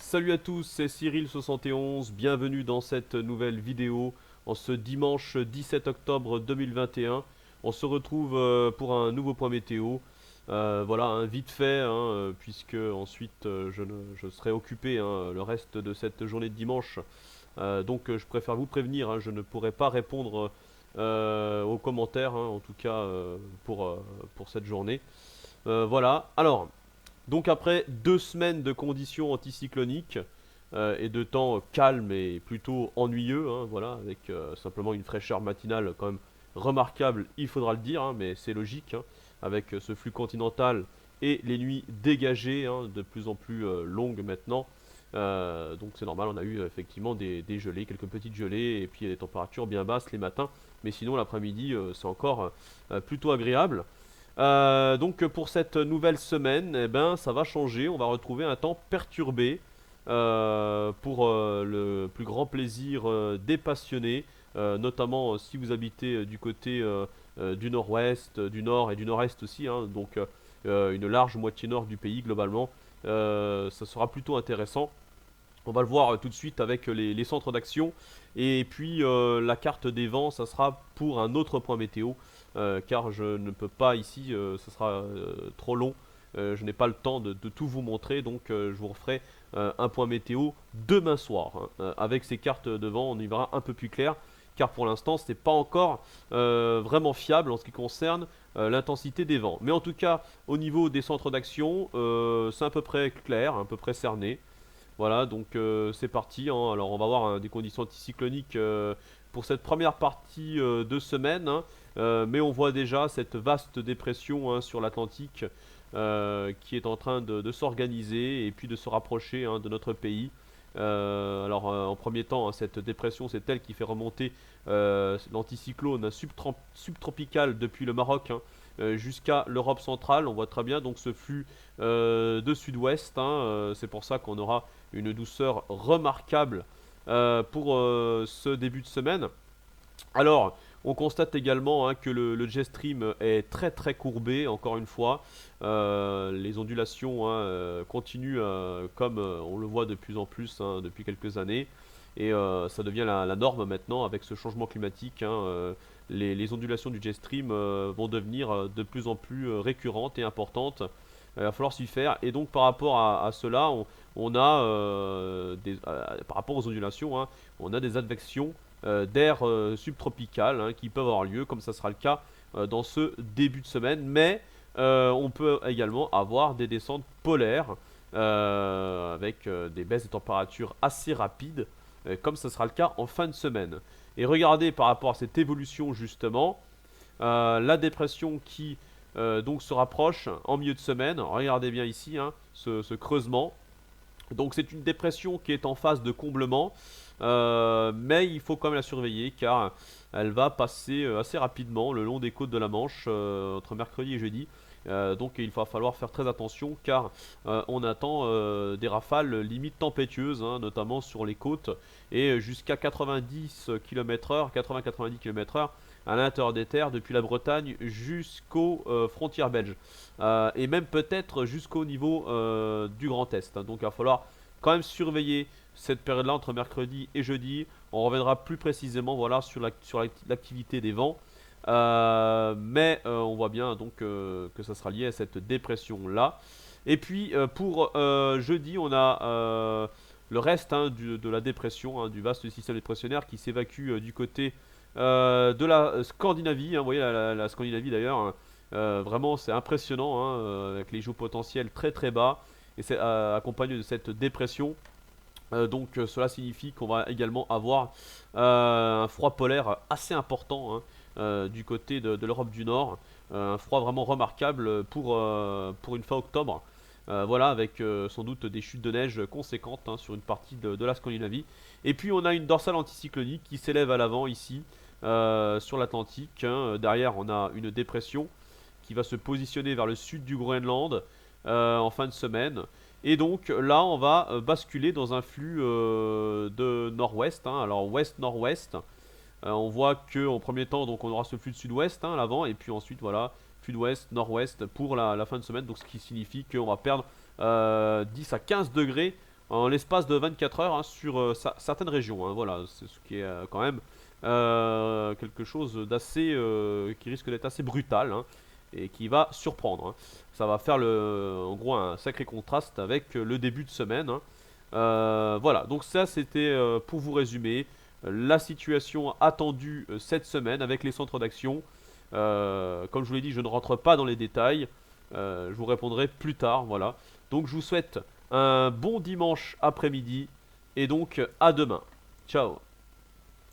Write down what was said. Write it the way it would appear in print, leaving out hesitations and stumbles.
Salut à tous, c'est Cyril71, bienvenue dans cette nouvelle vidéo en ce dimanche 17 octobre 2021. On se retrouve pour un nouveau point météo. Voilà, vite fait, puisque ensuite je serai occupé le reste de cette journée de dimanche. Donc je préfère vous prévenir, je ne pourrai pas répondre aux commentaires, en tout cas pour cette journée. Voilà, alors. Donc après 2 semaines de conditions anticycloniques et de temps calme et plutôt ennuyeux, voilà, avec simplement une fraîcheur matinale quand même remarquable, il faudra le dire, mais c'est logique, avec ce flux continental et les nuits dégagées, de plus en plus longues maintenant. Donc c'est normal, on a eu effectivement des gelées, quelques petites gelées, et puis des températures bien basses les matins, mais sinon l'après-midi c'est encore plutôt agréable. Donc pour cette nouvelle semaine, eh ben, ça va changer. On va retrouver un temps perturbé pour le plus grand plaisir des passionnés, notamment si vous habitez du côté du nord-ouest, du nord et du nord-est aussi, donc une large moitié nord du pays globalement. Ça sera plutôt intéressant. On va le voir tout de suite avec les centres d'action. Et puis la carte des vents, ça sera pour un autre point météo. Car je ne peux pas ici, ce sera trop long. Je n'ai pas le temps de tout vous montrer. Donc je vous referai un point météo demain soir, avec ces cartes de vent, on y verra un peu plus clair. Car pour l'instant, ce n'est pas encore vraiment fiable en ce qui concerne l'intensité des vents. Mais en tout cas, au niveau des centres d'action, c'est à peu près clair, à peu près cerné. Voilà, donc c'est parti, Alors on va voir des conditions anticycloniques pour cette première partie de semaine, mais on voit déjà cette vaste dépression sur l'Atlantique qui est en train de s'organiser et puis de se rapprocher de notre pays. En premier temps, cette dépression, c'est elle qui fait remonter l'anticyclone subtropical depuis le Maroc, jusqu'à l'Europe centrale. On voit très bien donc ce flux de sud-ouest, c'est pour ça qu'on aura une douceur remarquable pour ce début de semaine. Alors, on constate également que le jet stream est très très courbé, encore une fois. Les ondulations continuent comme on le voit de plus en plus depuis quelques années. Et ça devient la norme maintenant avec ce changement climatique. Les ondulations du jet stream vont devenir de plus en plus récurrentes et importantes. Il va falloir s'y faire. Et donc par rapport à cela, on a par rapport aux ondulations, on a des advections d'air subtropical qui peuvent avoir lieu, comme ça sera le cas dans ce début de semaine. Mais on peut également avoir des descentes polaires avec des baisses de température assez rapides, comme ça sera le cas en fin de semaine. Et regardez par rapport à cette évolution justement, la dépression qui donc se rapproche en milieu de semaine. Regardez bien ici ce creusement. Donc c'est une dépression qui est en phase de comblement, mais il faut quand même la surveiller car elle va passer assez rapidement le long des côtes de la Manche entre mercredi et jeudi. Donc il va falloir faire très attention car on attend des rafales limite tempétueuses, notamment sur les côtes, et jusqu'à 90 km/h, 80-90 km/h à l'intérieur des terres depuis la Bretagne jusqu'aux frontières belges. Et même peut-être jusqu'au niveau du Grand Est. Donc il va falloir quand même surveiller cette période-là entre mercredi et jeudi. On reviendra plus précisément voilà, sur l'activité des vents. Mais on voit bien donc que ça sera lié à cette dépression-là. Et puis pour jeudi, on a le reste de la dépression, du vaste système dépressionnaire qui s'évacue du côté de la Scandinavie. Vous voyez la Scandinavie d'ailleurs, vraiment c'est impressionnant, avec les géopotentiels très très bas, et c'est accompagné de cette dépression. Donc cela signifie qu'on va également avoir un froid polaire assez important du côté de l'Europe du Nord. Un froid vraiment remarquable pour une fin octobre. Voilà, avec sans doute des chutes de neige conséquentes sur une partie de la Scandinavie. Et puis on a une dorsale anticyclonique qui s'élève à l'avant ici, sur l'Atlantique. Derrière, on a une dépression qui va se positionner vers le sud du Groenland en fin de semaine. Et donc là, on va basculer dans un flux de nord-ouest, alors ouest-nord-ouest. On voit que en premier temps, donc on aura ce flux de sud-ouest à l'avant, et puis ensuite voilà, flux d'ouest, nord-ouest pour la fin de semaine. Donc ce qui signifie qu'on va perdre 10 à 15 degrés en l'espace de 24 heures hein, sur certaines régions. Hein, voilà, c'est ce qui est quand même quelque chose d'assez, qui risque d'être assez brutal hein, et qui va surprendre. Hein. Ça va faire en gros un sacré contraste avec le début de semaine. Hein. Voilà, donc ça c'était pour vous résumer la situation attendue cette semaine avec les centres d'action. Comme je vous l'ai dit, je ne rentre pas dans les détails. Je vous répondrai plus tard. Voilà. Donc je vous souhaite un bon dimanche après-midi et donc à demain. Ciao.